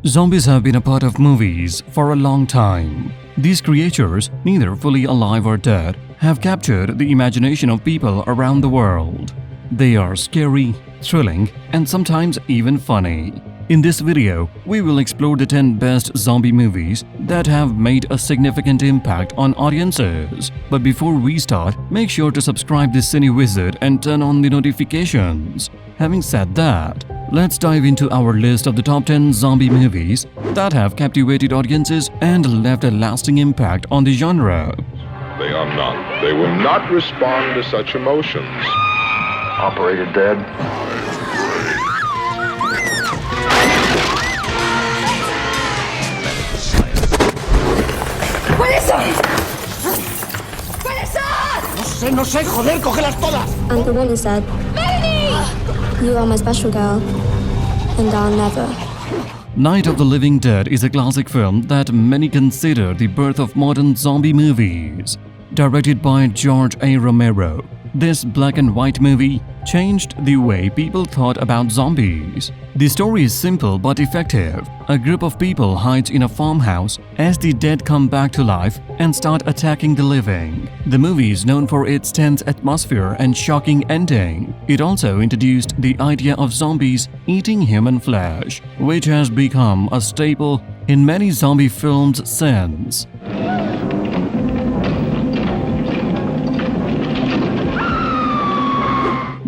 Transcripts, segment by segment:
Zombies have been a part of movies for a long time. These creatures, neither fully alive or dead, have captured the imagination of people around the world. They are scary, thrilling, and sometimes even funny. In this video, we will explore the 10 best zombie movies that have made a significant impact on audiences. But before we start, make sure to subscribe to CineWizard and turn on the notifications. Having said that, let's dive into our list of the top 10 zombie movies that have captivated audiences and left a lasting impact on the genre. They will not respond to such emotions. Operator dead. ¡Puede ser! ¡Puede ser! No sé, joder, cógelas todas. And the woman said, Melanie! "You are my special girl, and I'll never." Night of the Living Dead is a classic film that many consider the birth of modern zombie movies. Directed by George A. Romero, this black and white movie changed the way people thought about zombies. The story is simple but effective. A group of people hides in a farmhouse as the dead come back to life and start attacking the living. The movie is known for its tense atmosphere and shocking ending. It also introduced the idea of zombies eating human flesh, which has become a staple in many zombie films since.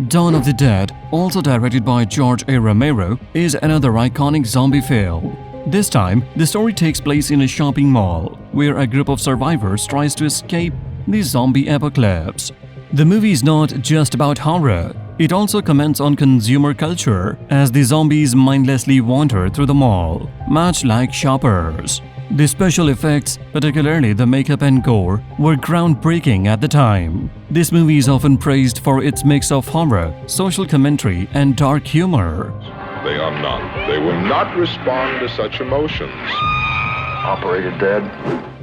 Dawn of the Dead, also directed by George A. Romero, is another iconic zombie film. This time, the story takes place in a shopping mall, where a group of survivors tries to escape the zombie apocalypse. The movie is not just about horror, it also comments on consumer culture as the zombies mindlessly wander through the mall, much like shoppers. The special effects, particularly the makeup and gore, were groundbreaking at the time. This movie is often praised for its mix of horror, social commentary, and dark humor. They will not respond to such emotions. Operator dead.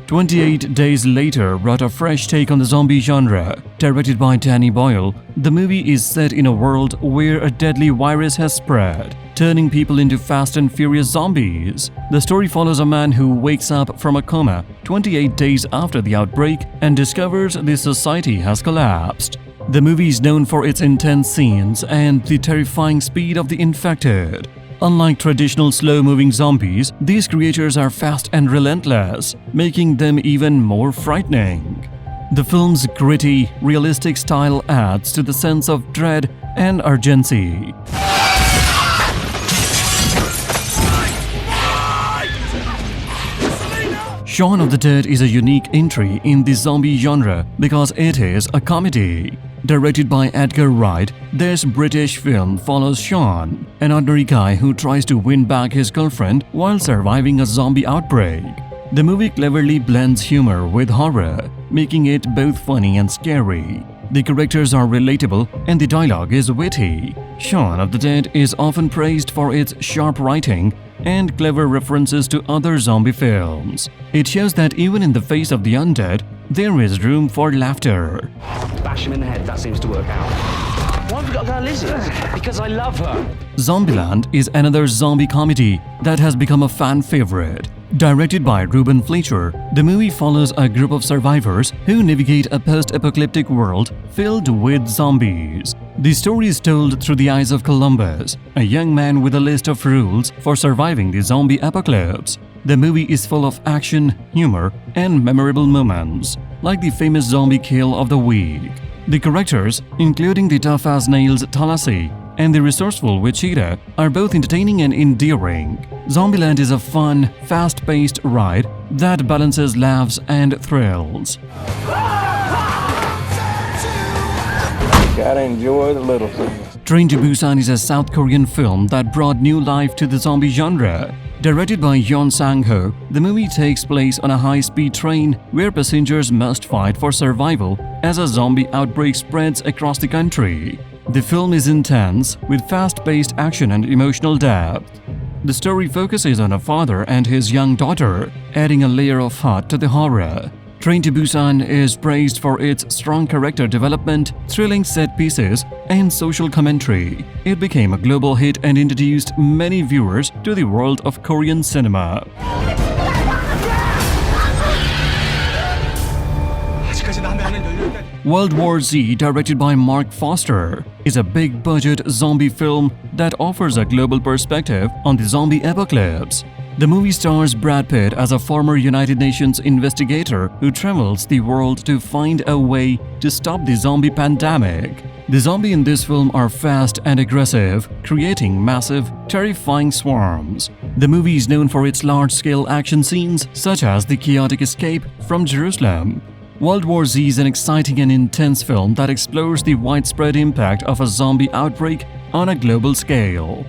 28 Days Later brought a fresh take on the zombie genre. Directed by Danny Boyle, the movie is set in a world where a deadly virus has spread, turning people into fast and furious zombies. The story follows a man who wakes up from a coma 28 days after the outbreak and discovers the society has collapsed. The movie is known for its intense scenes and the terrifying speed of the infected. Unlike traditional slow-moving zombies, these creatures are fast and relentless, making them even more frightening. The film's gritty, realistic style adds to the sense of dread and urgency. Shaun of the Dead is a unique entry in the zombie genre because it is a comedy. Directed by Edgar Wright, this British film follows Shaun, an ordinary guy who tries to win back his girlfriend while surviving a zombie outbreak. The movie cleverly blends humor with horror, making it both funny and scary. The characters are relatable and the dialogue is witty. Shaun of the Dead is often praised for its sharp writing and clever references to other zombie films. It shows that even in the face of the undead, there is room for laughter. Bash him in the head, that seems to work out. Why have we got to go Lizzie? Because I love her. Zombieland is another zombie comedy that has become a fan favorite. Directed by Ruben Fleischer, the movie follows a group of survivors who navigate a post-apocalyptic world filled with zombies. The story is told through the eyes of Columbus, a young man with a list of rules for surviving the zombie apocalypse. The movie is full of action, humor, and memorable moments, like the famous zombie kill of the week. The characters, including the tough-as-nails Tallahassee and the resourceful Wichita, are both entertaining and endearing. Zombieland is a fun, fast-paced ride that balances laughs and thrills. Gotta enjoy the little things. Train to Busan is a South Korean film that brought new life to the zombie genre. Directed by Yeon Sang-ho, the movie takes place on a high-speed train where passengers must fight for survival as a zombie outbreak spreads across the country. The film is intense, with fast-paced action and emotional depth. The story focuses on a father and his young daughter, adding a layer of heart to the horror. Train to Busan is praised for its strong character development, thrilling set pieces, and social commentary. It became a global hit and introduced many viewers to the world of Korean cinema. World War Z, directed by Mark Foster, is a big-budget zombie film that offers a global perspective on the zombie apocalypse. The movie stars Brad Pitt as a former United Nations investigator who travels the world to find a way to stop the zombie pandemic. The zombies in this film are fast and aggressive, creating massive, terrifying swarms. The movie is known for its large-scale action scenes, such as the chaotic escape from Jerusalem. World War Z is an exciting and intense film that explores the widespread impact of a zombie outbreak on a global scale.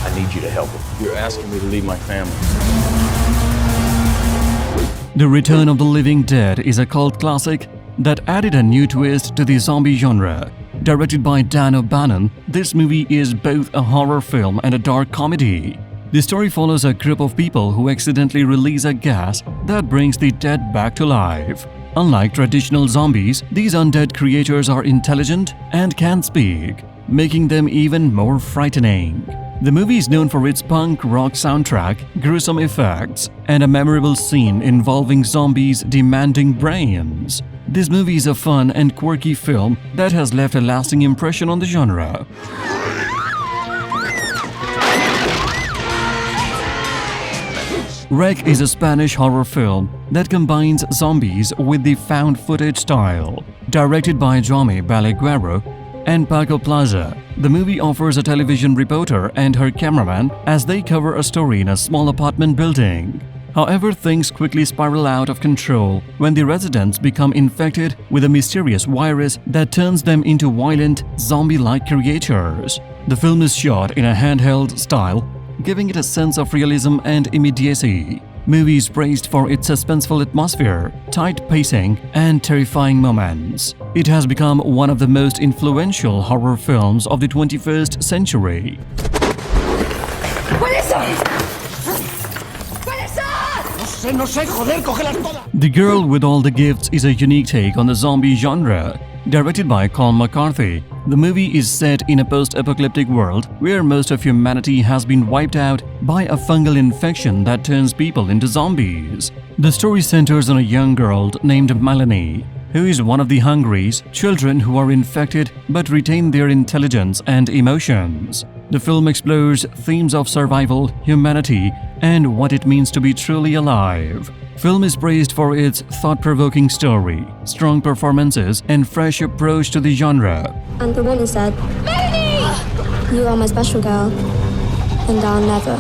I need you to help him. You're asking me to leave my family. The Return of the Living Dead is a cult classic that added a new twist to the zombie genre. Directed by Dan O'Bannon, this movie is both a horror film and a dark comedy. The story follows a group of people who accidentally release a gas that brings the dead back to life. Unlike traditional zombies, these undead creatures are intelligent and can speak, making them even more frightening. The movie is known for its punk rock soundtrack, gruesome effects, and a memorable scene involving zombies demanding brains. This movie is a fun and quirky film that has left a lasting impression on the genre. Rec is a Spanish horror film that combines zombies with the found footage style. Directed by Jaume Balaguero and Paco Plaza, the movie offers a television reporter and her cameraman as they cover a story in a small apartment building. However, things quickly spiral out of control when the residents become infected with a mysterious virus that turns them into violent, zombie-like creatures. The film is shot in a handheld style, giving it a sense of realism and immediacy. Movie is praised for its suspenseful atmosphere, tight pacing, and terrifying moments. It has become one of the most influential horror films of the 21st century. The Girl with All the Gifts is a unique take on the zombie genre. Directed by Colm McCarthy, the movie is set in a post-apocalyptic world where most of humanity has been wiped out by a fungal infection that turns people into zombies. The story centers on a young girl named Melanie, who is one of the Hungry's children who are infected but retain their intelligence and emotions. The film explores themes of survival, humanity, and what it means to be truly alive. Film is praised for its thought-provoking story, strong performances, and fresh approach to the genre. And the woman said, "Melanie! You are my special girl, and I'll never."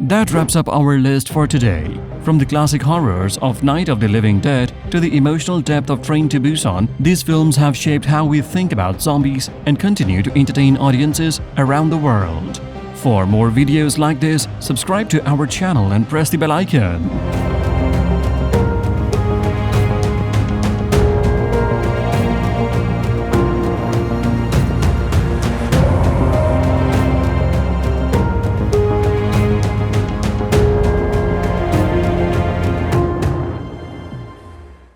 That wraps up our list for today. From the classic horrors of Night of the Living Dead to the emotional depth of Train to Busan, these films have shaped how we think about zombies and continue to entertain audiences around the world. For more videos like this, subscribe to our channel and press the bell icon.